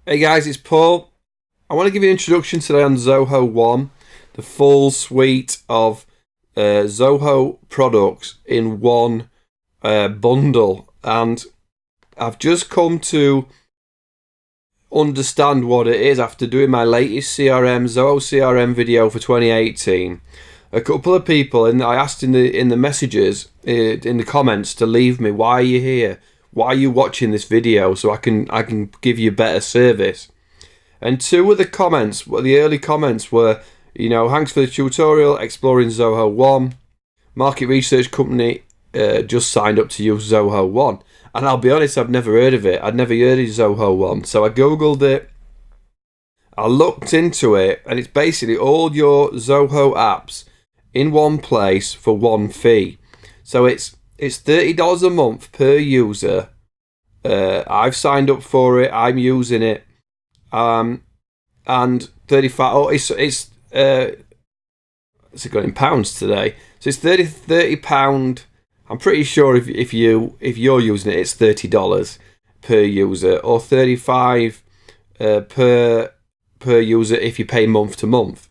Hey guys, it's Paul. I want to give you an introduction today on Zoho One, the full suite of Zoho products in one bundle. And I've just come to understand what it is after doing my latest Zoho CRM video for 2018. A couple of people, and I asked in the messages, in the comments, to leave me, why are you here? Why are you watching this video so I can give you better service? And two of the comments, the early comments were, thanks for the tutorial, exploring Zoho One. Market research company just signed up to use Zoho One. And I'll be honest, I've never heard of it. I'd never heard of Zoho One. So I Googled it. I looked into it, and it's basically all your Zoho apps in one place for one fee. So it's $30 a month per user. I've signed up for it. I'm using it. And 35. Oh, it's it going in pounds today? So it's £30. I'm pretty sure if you're using it, it's $30 per user, or 35 per user if you pay month to month.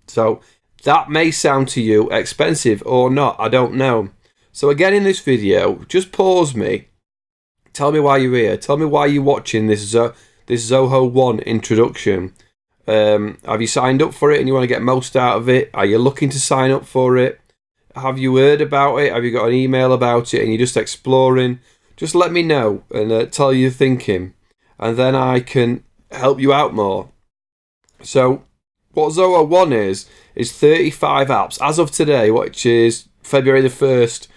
So that may sound to you expensive or not. I don't know. So again, in this video, just pause me. Tell me why you're here. Tell me why you're watching this Zoho One introduction. Have you signed up for it and you want to get most out of it? Are you looking to sign up for it? Have you heard about it? Have you got an email about it and you're just exploring? Just let me know and tell you thinking, and then I can help you out more. So what Zoho One is 35 apps. As of today, which is February the 1st,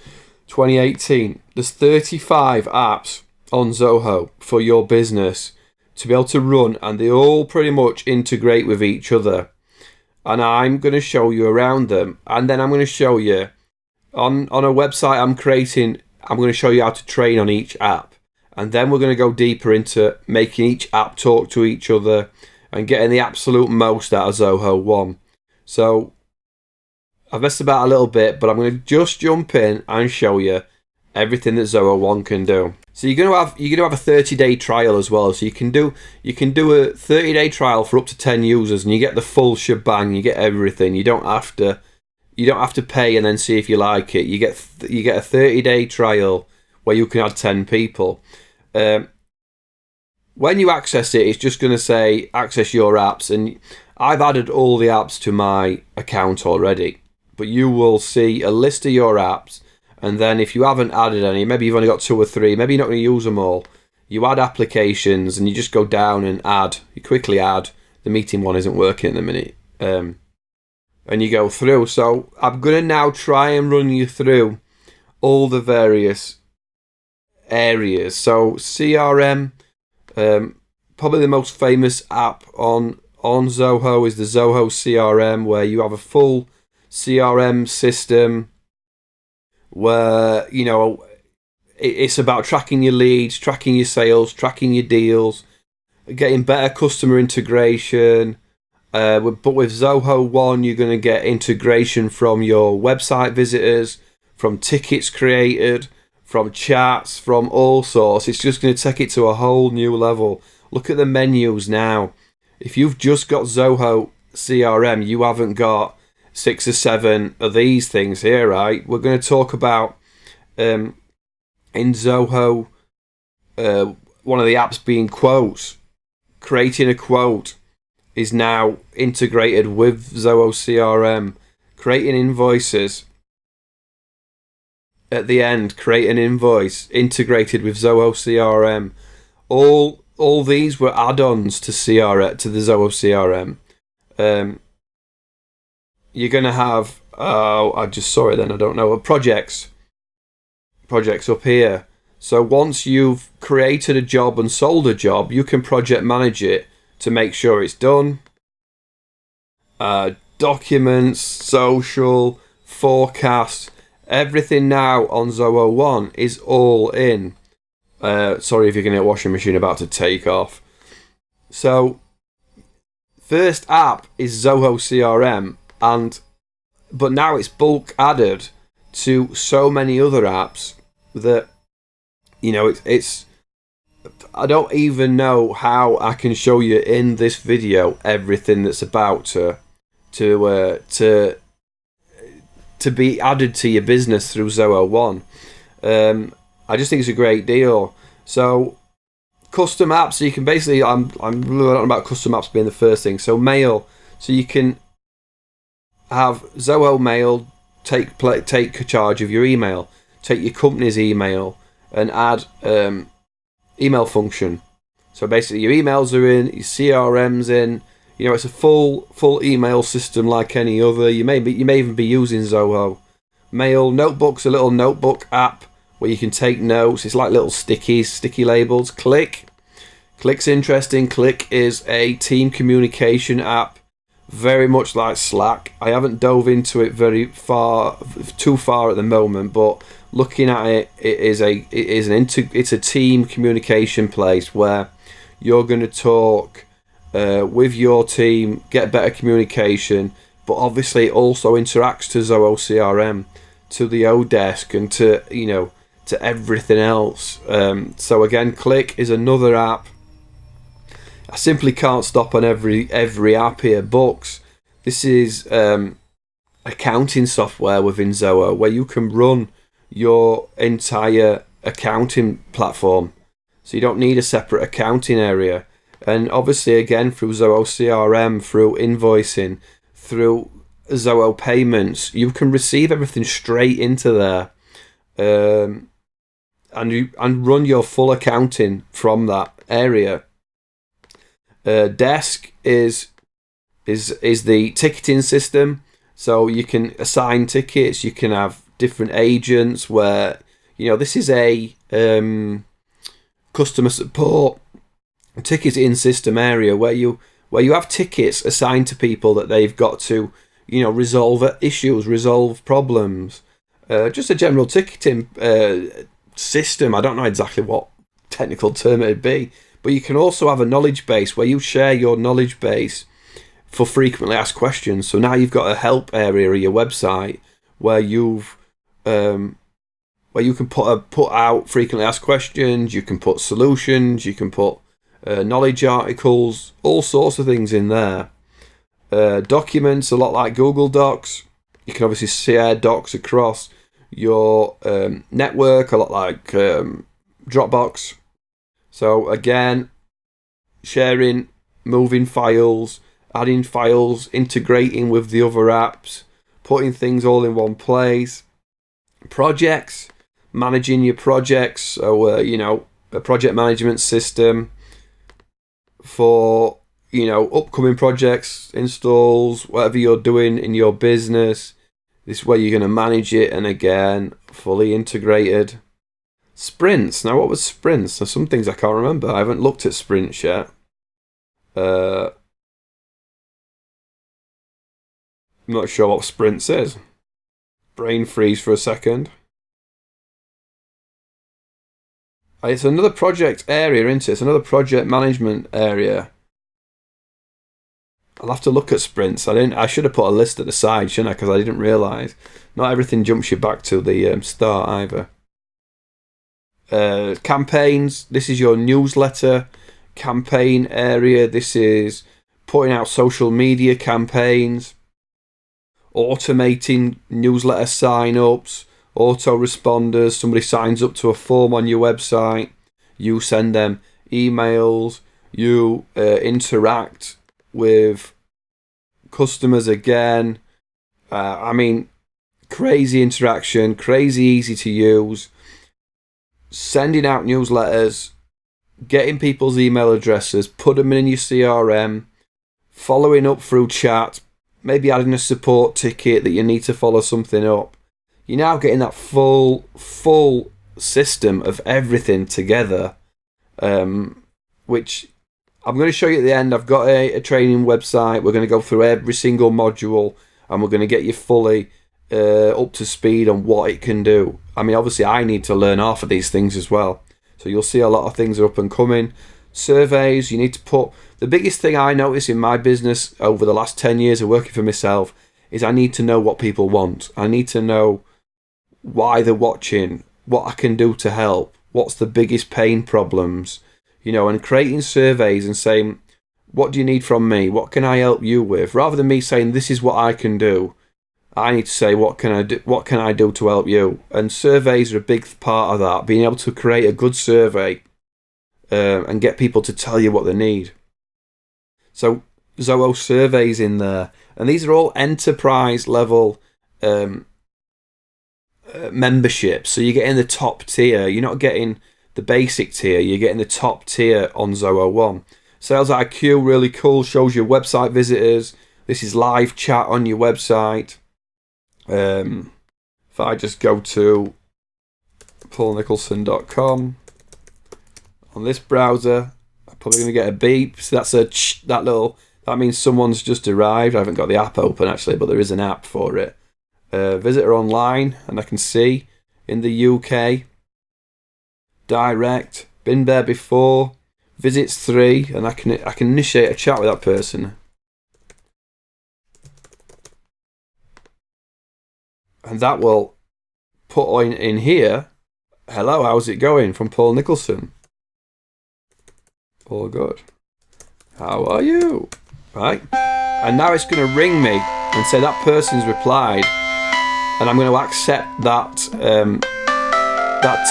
2018, there's 35 apps on Zoho for your business to be able to run, and they all pretty much integrate with each other. And I'm going to show you around them, and then I'm going to show you on a website I'm creating. I'm going to show you how to train on each app, and then we're going to go deeper into making each app talk to each other and getting the absolute most out of Zoho One. So I've messed about a little bit, but I'm going to just jump in and show you everything that Zoho One can do. So you're going to have a 30-day trial as well. So you can do a 30-day trial for up to 10 users, and you get the full shebang. You get everything. You don't have to pay and then see if you like it. You get a 30-day trial where you can add 10 people. When you access it, it's just going to say access your apps, and I've added all the apps to my account already. But you will see a list of your apps, and then if you haven't added any, maybe you've only got 2 or 3, maybe you're not going to use them all, you add applications and you just go down and add. You quickly add. The meeting one isn't working at the minute. And you go through. So I'm going to now try and run you through all the various areas. So CRM, probably the most famous app on Zoho is the Zoho CRM, where you have a full CRM system where it's about tracking your leads, tracking your sales, tracking your deals, getting better customer integration. But with Zoho One, you're going to get integration from your website visitors, from tickets created, from chats, from all sorts. It's just going to take it to a whole new level. Look at the menus now. If you've just got Zoho CRM, you haven't got 6 or 7 of these things here, right? We're going to talk about in Zoho, one of the apps being quotes. Creating a quote is now integrated with Zoho CRM. Creating invoices at the end, create an invoice integrated with Zoho CRM. All these were add-ons to the Zoho CRM. You're going to have, I just saw it then, I don't know, projects up here. So once you've created a job and sold a job, you can project manage it to make sure it's done. Documents, social, forecast, everything now on Zoho One is all in. Sorry if you're going to get a washing machine about to take off. So first app is Zoho CRM, but now it's bulk added to so many other apps that it's I don't even know how I can show you in this video everything that's about to be added to your business through Zoho One. I just think it's a great deal. So custom apps, so you can basically, I'm not about custom apps being the first thing. So mail, so you can have Zoho Mail take charge of your email, take your company's email, and add email function. So basically, your emails are in, your CRM's in. You know, it's a full email system like any other. You may even be using Zoho Mail. Notebook's a little notebook app where you can take notes. It's like little sticky labels. Click's interesting. Click is a team communication app, very much like Slack. I haven't dove into it too far at the moment, but looking at it, it's a team communication place where you're going to talk with your team, get better communication, but obviously it also interacts to Zoho CRM, to the Odesk, and to everything else. So again, Click is another app. I simply can't stop on every app here. Books. This is accounting software within Zoho where you can run your entire accounting platform. So you don't need a separate accounting area. And obviously, again, through Zoho CRM, through invoicing, through Zoho payments, you can receive everything straight into there, and run your full accounting from that area. Desk is the ticketing system, so you can assign tickets. You can have different agents where this is a customer support ticketing system area where you have tickets assigned to people that they've got to resolve issues, resolve problems. Just a general ticketing system. I don't know exactly what technical term it'd be. But you can also have a knowledge base where you share your knowledge base for frequently asked questions. So now you've got a help area of your website where you can put out frequently asked questions. You can put solutions. You can put knowledge articles, all sorts of things in there. Documents, a lot like Google Docs. You can obviously share docs across your network, a lot like Dropbox. So again, sharing, moving files, adding files, integrating with the other apps, putting things all in one place. Projects, managing your projects. So, a project management system for, upcoming projects, installs, whatever you're doing in your business. This is where you're going to manage it, and again, fully integrated. Sprints. Now, what was sprints? There's some things I can't remember. I haven't looked at sprints yet. I'm not sure what sprints is. Brain freeze for a second. It's another project area, isn't it? It's another project management area. I'll have to look at sprints. I should have put a list at the side, shouldn't I? Because I didn't realise. Not everything jumps you back to the start either. Campaigns. This is your newsletter campaign area. This is putting out social media campaigns, automating newsletter sign-ups, autoresponders. Somebody signs up to a form on your website. You send them emails. You interact with customers again. Crazy interaction, crazy easy to use. Sending out newsletters, getting people's email addresses, put them in your CRM, following up through chat, maybe adding a support ticket that you need to follow something up. You're now getting that full system of everything together, which I'm going to show you at the end. I've got a training website. We're going to go through every single module, and we're going to get you fully up to speed on what it can do. Obviously, I need to learn half of these things as well. So you'll see a lot of things are up and coming. Surveys, you need to put... The biggest thing I notice in my business over the last 10 years of working for myself is I need to know what people want. I need to know why they're watching, what I can do to help, what's the biggest pain problems. and creating surveys and saying, what do you need from me? What can I help you with? Rather than me saying, this is what I can do, I need to say, what can I do? What can I do to help you? And surveys are a big part of that. Being able to create a good survey and get people to tell you what they need. So Zoho surveys in there, and these are all enterprise level memberships. So you're getting the top tier. You're not getting the basic tier. You're getting the top tier on Zoho One. Sales IQ, really cool. Shows your website visitors. This is live chat on your website. If I just go to paulnicholson.com on this browser, I'm probably going to get a beep. So that's that means someone's just arrived. I haven't got the app open actually, but there is an app for it. Visitor online, and I can see in the UK, direct, been there before, visits 3, and I can initiate a chat with that person. And that will put in here, hello, how's it going, from Paul Nicholson. All good. How are you? Right. And now it's going to ring me and say that person's replied, and I'm going to accept that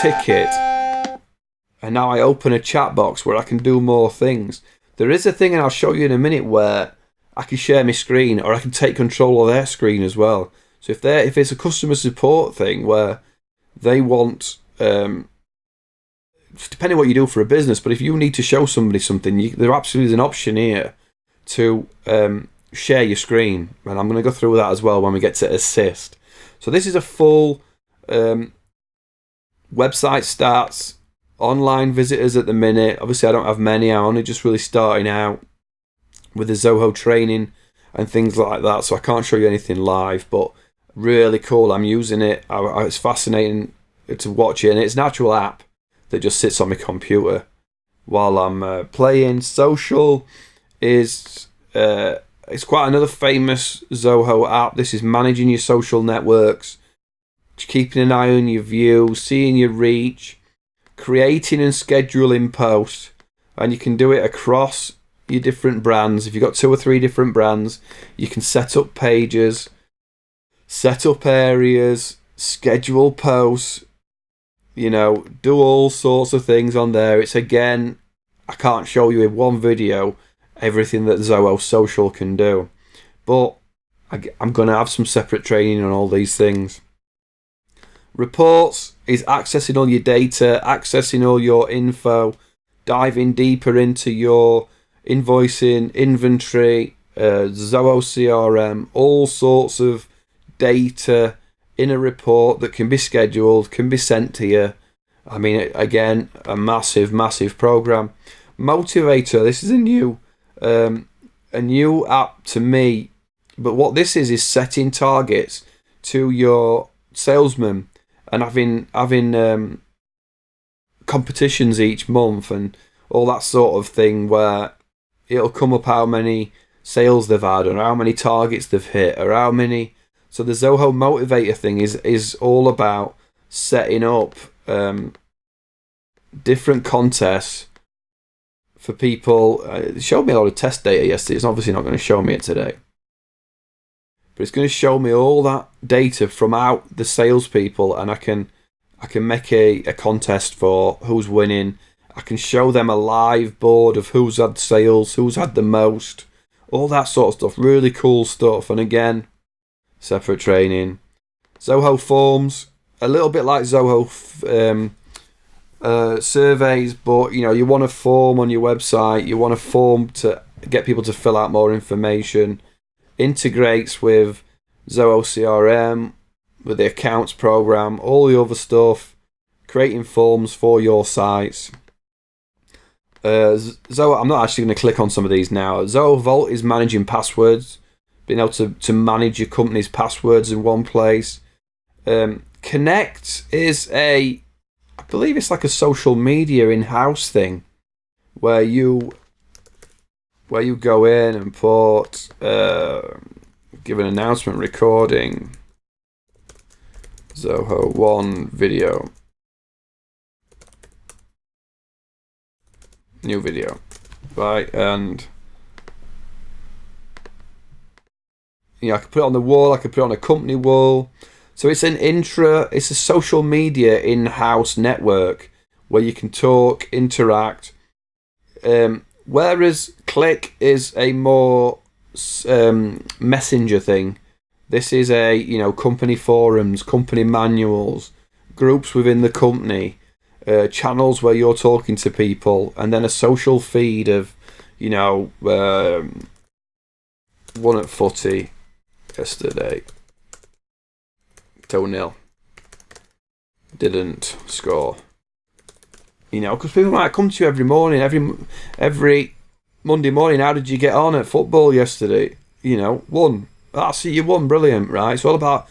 ticket. And now I open a chat box where I can do more things. There is a thing, and I'll show you in a minute, where I can share my screen, or I can take control of their screen as well. So if it's a customer support thing where they want, depending on what you do for a business, but if you need to show somebody something, there absolutely is an option here to share your screen. And I'm going to go through that as well when we get to assist. So this is a full website stats, online visitors at the minute. Obviously I don't have many. I'm only just really starting out with the Zoho training and things like that. So I can't show you anything live, but really cool. I'm using it. It's fascinating to watch it, and it's an actual app that just sits on my computer while I'm playing. Social is it's quite another famous Zoho app. This is managing your social networks, keeping an eye on your views, seeing your reach, creating and scheduling posts, and you can do it across your different brands. If you've got 2 or 3 different brands, you can set up pages, set up areas, schedule posts, do all sorts of things on there. It's, again, I can't show you in one video everything that Zoho Social can do, but I'm going to have some separate training on all these things. Reports is accessing all your data, accessing all your info, diving deeper into your invoicing, inventory, Zoho CRM, all sorts of data in a report that can be scheduled, can be sent to you. I mean, again, a massive program. Motivator, this is a new app to me, but what this is setting targets to your salesmen and having competitions each month and all that sort of thing, where it'll come up how many sales they've had, or how many targets they've hit, or how many. So the Zoho Motivator thing is all about setting up different contests for people. It showed me a lot of test data yesterday. It's obviously not going to show me it today, but it's going to show me all that data from out the salespeople, and I can make a contest for who's winning. I can show them a live board of who's had sales, who's had the most, all that sort of stuff. Really cool stuff. And again, separate training. Zoho Forms, a little bit like Zoho surveys, but you want a form on your website. You want a form to get people to fill out more information. Integrates with Zoho CRM, with the accounts program, all the other stuff. Creating forms for your sites. Zoho, I'm not actually going to click on some of these now. Zoho Vault is managing passwords, being able to manage your company's passwords in one place. Connect is I believe it's like a social media in-house thing, where you go in and put give an announcement recording Zoho One video. new video, right? And you know, I could put it on the wall, I could put it on a company wall. So it's it's a social media in-house network where you can talk, interact. Whereas Click is a more messenger thing. This is company forums, company manuals, groups within the company, channels where you're talking to people, and then a social feed of, won at footy yesterday, 2-0, didn't score. Because people might come to you every morning, every Monday morning. How did you get on at football yesterday? Won. I see you won. Brilliant, right? It's all about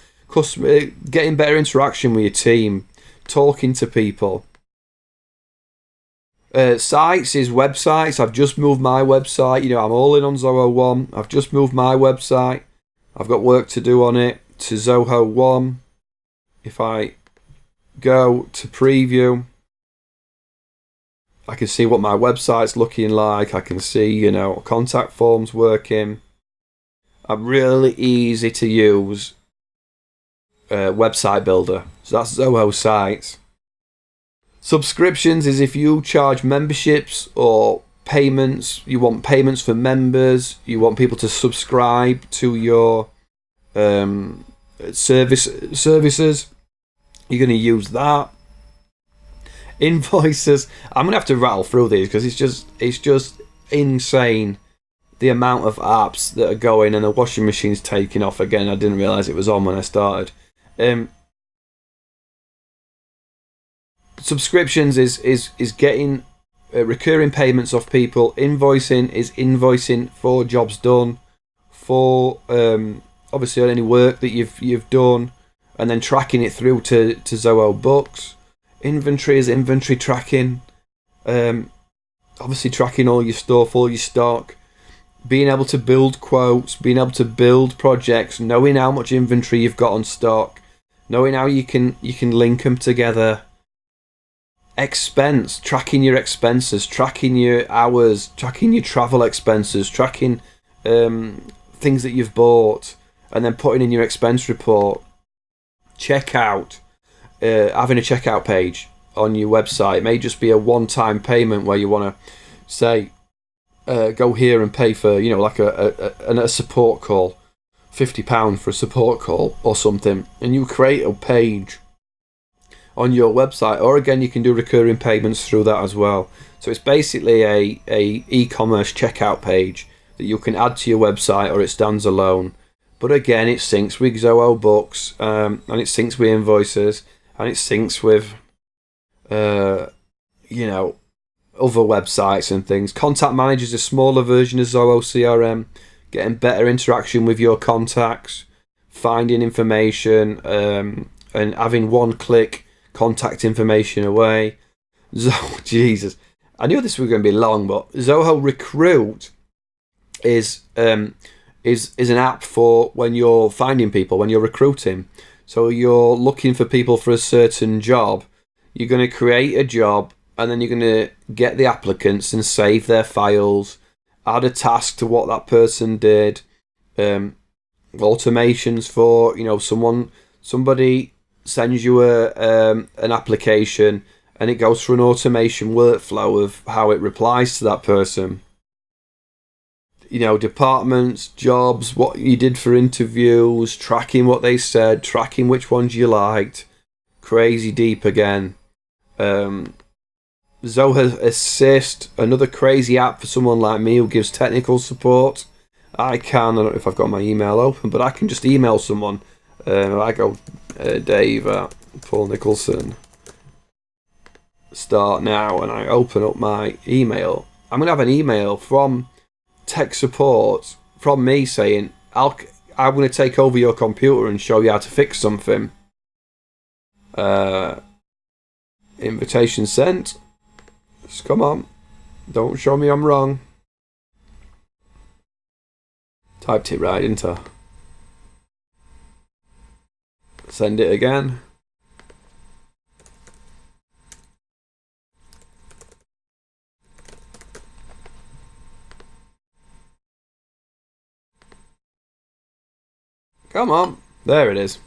getting better interaction with your team, talking to people. Sites is websites. I've just moved my website. I'm all in on Zoho One. I've just moved my website. I've got work to do on it to Zoho One. If I go to preview, I can see what my website's looking like. I can see, contact forms working. I'm really easy to use website builder. So that's Zoho Sites. Subscriptions is if you charge memberships or payments. You want payments for members. You want people to subscribe to your services. You're going to use that. Invoices. I'm gonna have to rattle through these because it's just insane the amount of apps that are going, and the washing machine's taking off again. I didn't realise it was on when I started. Subscriptions is getting recurring payments off people. Invoicing is invoicing for jobs done, for obviously on any work that you've done, and then tracking it through to Zoho Books. Inventory is inventory tracking. Obviously tracking all your stuff, all your stock. Being able to build quotes, being able to build projects, knowing how much inventory you've got on stock, knowing how you can link them together. Expense, tracking your expenses, tracking your hours, tracking your travel expenses, tracking things that you've bought, and then putting in your expense report. Checkout. Having a checkout page on your website. It may just be a one-time payment where you want to say, go here and pay for, like a support call, £50 for a support call or something, and you create a page on your website. Or again, you can do recurring payments through that as well. So it's basically a e-commerce checkout page that you can add to your website, or it stands alone. But again, it syncs with Zoho Books, and it syncs with invoices. And it syncs with, other websites and things. Contact Manager is a smaller version of Zoho CRM, getting better interaction with your contacts, finding information, and having one-click contact information away. Jesus, I knew this was going to be long, but Zoho Recruit is an app for when you're finding people, when you're recruiting. So you're looking for people for a certain job. You're going to create a job, and then you're going to get the applicants and save their files, add a task to what that person did, automations for, somebody sends you an application, and it goes through an automation workflow of how it replies to that person. Departments, jobs, what you did for interviews, tracking what they said, tracking which ones you liked. Crazy deep again. Zoho Assist, another crazy app for someone like me who gives technical support. I don't know if I've got my email open, but I can just email someone. I go, Dave at Paul Nicholson. Start now, and I open up my email. I'm going to have an email from tech support from me saying, I'm going to take over your computer and show you how to fix something. Invitation sent. Just come on. Don't show me I'm wrong. Typed it right, didn't I? Send it again. Come on. There it is.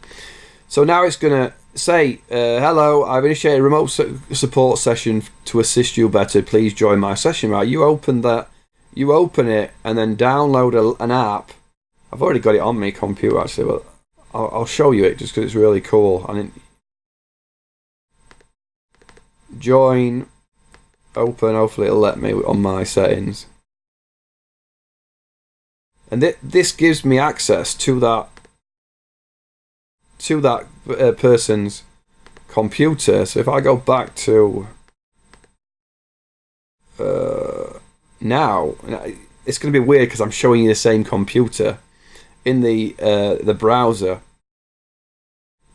So now it's going to say, hello, I've initiated a remote support session to assist you better. Please join my session. Right, you open that, you open it, and then download an app. I've already got it on my computer, actually, but I'll show you it just because it's really cool. And join, open, hopefully it'll let me on my settings. And this gives me access to that person's computer. So if I go back to now, it's going to be weird because I'm showing you the same computer in the browser,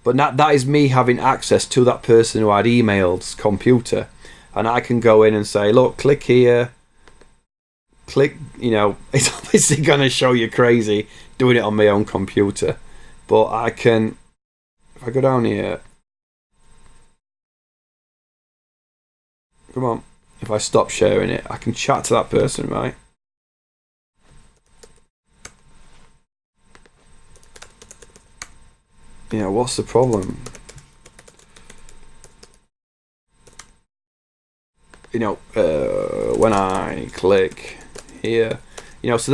but that is me having access to that person who I'd emailed computer, and I can go in and say, look, click here, click, it's obviously going to show you crazy doing it on my own computer, but I can, if I go down here, come on, if I stop sharing it, I can chat to that person, right? What's the problem? When I click here, so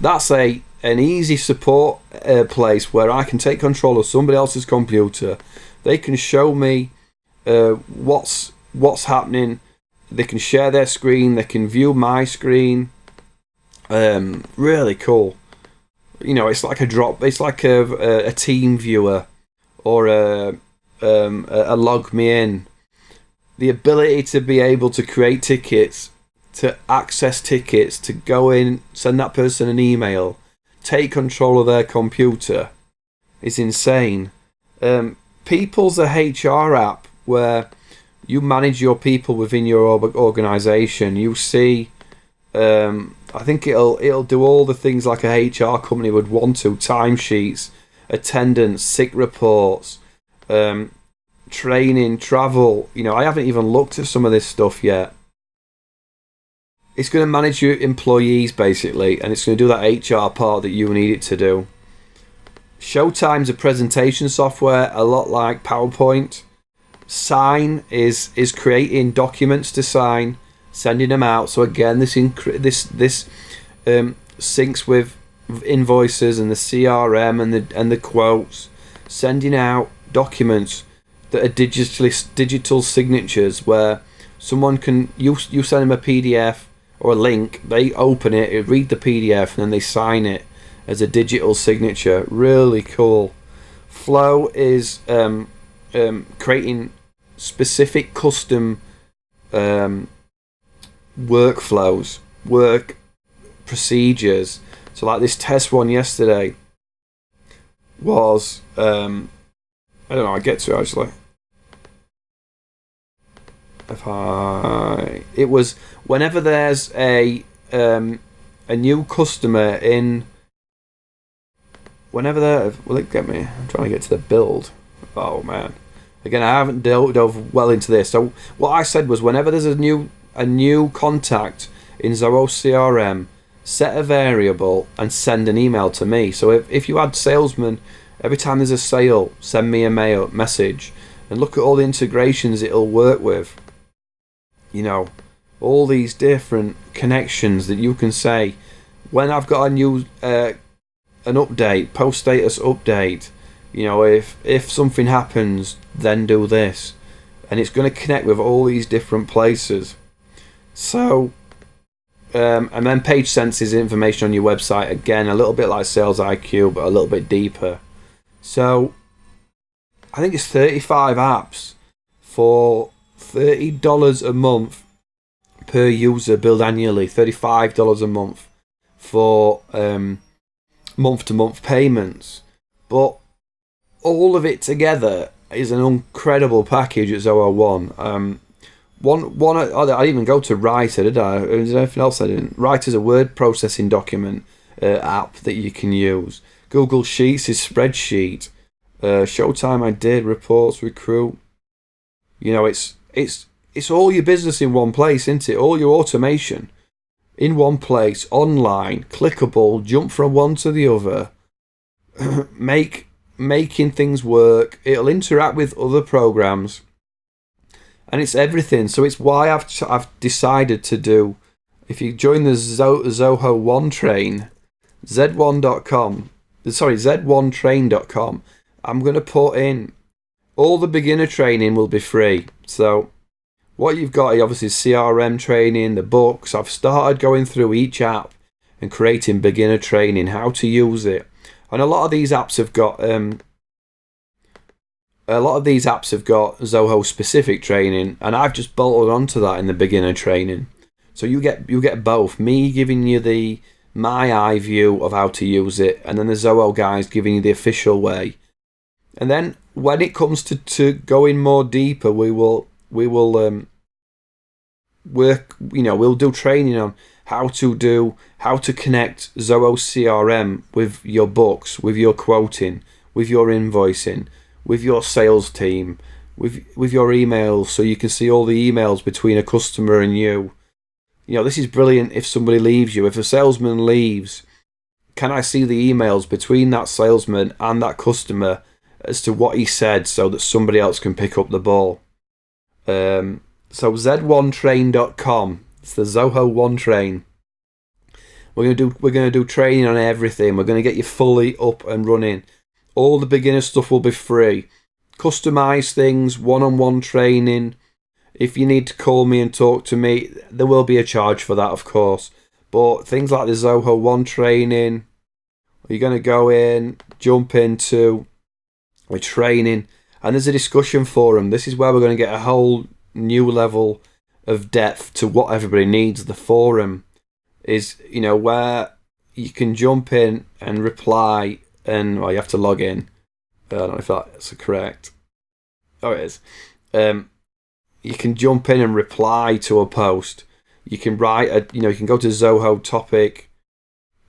that's an easy support place where I can take control of somebody else's computer. They can show me what's happening. They can share their screen. They can view my screen. Really cool. It's like it's like a team viewer or a log me in. The ability to be able to create tickets, to access tickets, to go in, send that person an email, take control of their computer is insane. People's a HR app where you manage your people within your organisation. You see, I think it'll do all the things like a HR company would want to: timesheets, attendance, sick reports, training, travel. I haven't even looked at some of this stuff yet. It's going to manage your employees basically, and it's going to do that HR part that you need it to do. Showtime's a presentation software, a lot like PowerPoint. Sign is creating documents to sign, sending them out. So again, this syncs with invoices and the CRM and the quotes, sending out documents that are digital signatures where someone can you send them a PDF or a link, they open it, read the PDF, and then they sign it as a digital signature. Really cool. Flow is creating specific custom workflows, work procedures. So like this test one yesterday was I don't know, I get to it actually. It was whenever there's a new customer in, whenever there, will it get me? I'm trying to get to the build. Oh man, again I haven't dove well into this. So what I said was, whenever there's a new contact in Zoho CRM, set a variable and send an email to me. So if you add salesman, every time there's a sale, send me a message, and look at all the integrations it'll work with. All these different connections that you can say, when I've got a new an update, post status update, if something happens, then do this, and it's going to connect with all these different places. So and then page senses information on your website, again a little bit like Sales IQ but a little bit deeper. So I think it's 35 apps for $30 a month per user, billed annually. $35 a month for month-to-month payments. But all of it together is an incredible package at Zoho One. I didn't even go to Writer, did I? Is there anything else I didn't? Writer's a word processing document app that you can use. Google Sheets is spreadsheet. Showtime I did, reports, recruit. It's all your business in one place, isn't it? All your automation in one place, online, clickable, jump from one to the other. making things work. It'll interact with other programs, and it's everything. So it's why I've decided to do. If you join the Zoho One train, z1.com, z1train.com, I'm going to put in all the beginner training will be free. So what you've got obviously is CRM training, the books. I've started going through each app and creating beginner training, how to use it. And a lot of these apps have got Zoho specific training, and I've just bolted onto that in the beginner training. So you get both, me giving you my eye view of how to use it, and then the Zoho guys giving you the official way. And then when it comes to going more deeper, we will work. We'll do training on how to connect Zoho CRM with your books, with your quoting, with your invoicing, with your sales team, with your emails, so you can see all the emails between a customer and you. This is brilliant if somebody leaves you. If a salesman leaves, can I see the emails between that salesman and that customer as to what he said, so that somebody else can pick up the ball? So z1train.com. It's the Zoho One train. We're gonna do training on everything. We're gonna get you fully up and running. All the beginner stuff will be free. Customize things, one-on-one training. If you need to call me and talk to me, there will be a charge for that, of course. But things like the Zoho One training, you're going to go in, jump into a training, and there's a discussion forum. This is where we're going to get a whole new level of depth to what everybody needs. The forum is, where you can jump in and reply, and you have to log in. I don't know if that's correct. Oh, it is. You can jump in and reply to a post. You can write you can go to Zoho topic.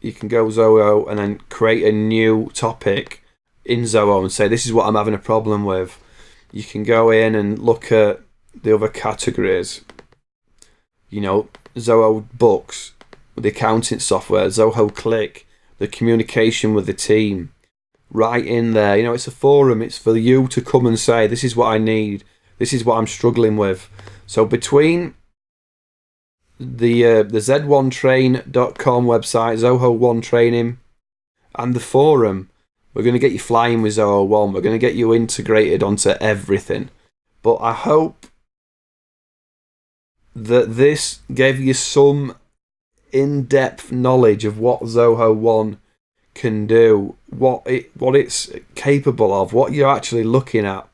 You can go Zoho and then create a new topic in Zoho and say, this is what I'm having a problem with. You can go in and look at the other categories. Zoho books, the accounting software, Zoho Click, the communication with the team. Right in there. It's a forum. It's for you to come and say, this is what I need. This is what I'm struggling with. So between the z1train.com website, Zoho One training, and the forum, we're going to get you flying with Zoho One. We're going to get you integrated onto everything. But I hope that this gave you some in-depth knowledge of what Zoho One can do, what it's capable of, what you're actually looking at.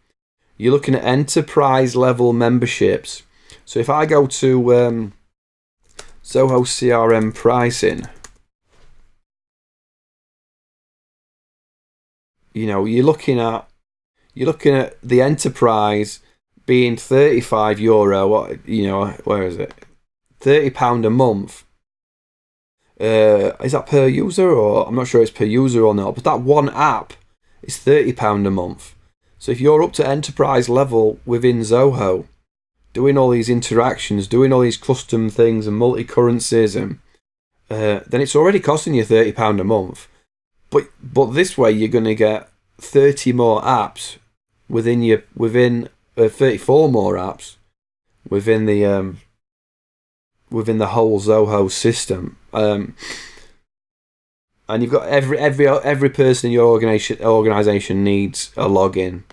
You're looking at enterprise level memberships. So if I go to Zoho CRM Pricing, you're looking at the enterprise being €35. Where is it? £30 a month. Is that per user, or I'm not sure it's per user or not? But that one app is £30 a month. So if you're up to enterprise level within Zoho, doing all these interactions, doing all these custom things and multi-currencies, and then it's already costing you £30 a month. But this way you're going to get 30 more apps within 34 more apps within the whole Zoho system. And you've got every person in your organization needs a login.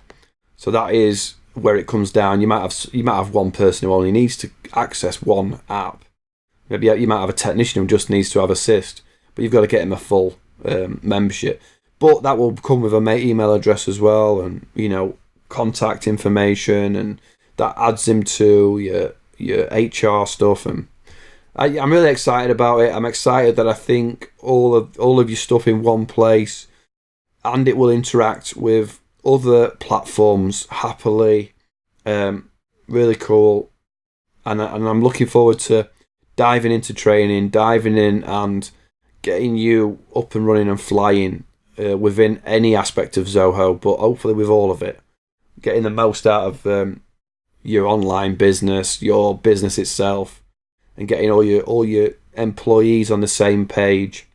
So that is where it comes down. You might have one person who only needs to access one app. Maybe you might have a technician who just needs to have Assist, but you've got to get him a full membership. But that will come with an email address as well, and contact information, and that adds him to your HR stuff. And I'm really excited about it. I'm excited that I think all of your stuff in one place, and it will interact with other platforms happily. Really cool, and I'm looking forward to diving into training, diving in and getting you up and running and flying within any aspect of Zoho, but hopefully with all of it, getting the most out of your online business, your business itself, and getting all your employees on the same page.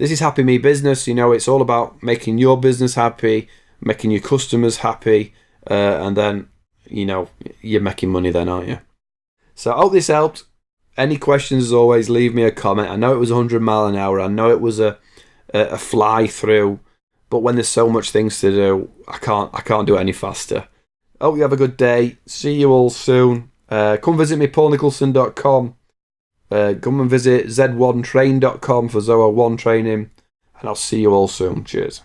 this is Happy Me Business. You know, it's all about making your business happy, making your customers happy, and then, you know, you're making money then, aren't you? So I hope this helped. Any questions, as always, leave me a comment. I know it was 100 mile an hour. I know it was a fly through, but when there's so much things to do, I can't do it any faster. Hope you have a good day. See you all soon. Come visit me, paulnicholson.com. Come and visit z1train.com for Zoho One training. And I'll see you all soon. Cheers.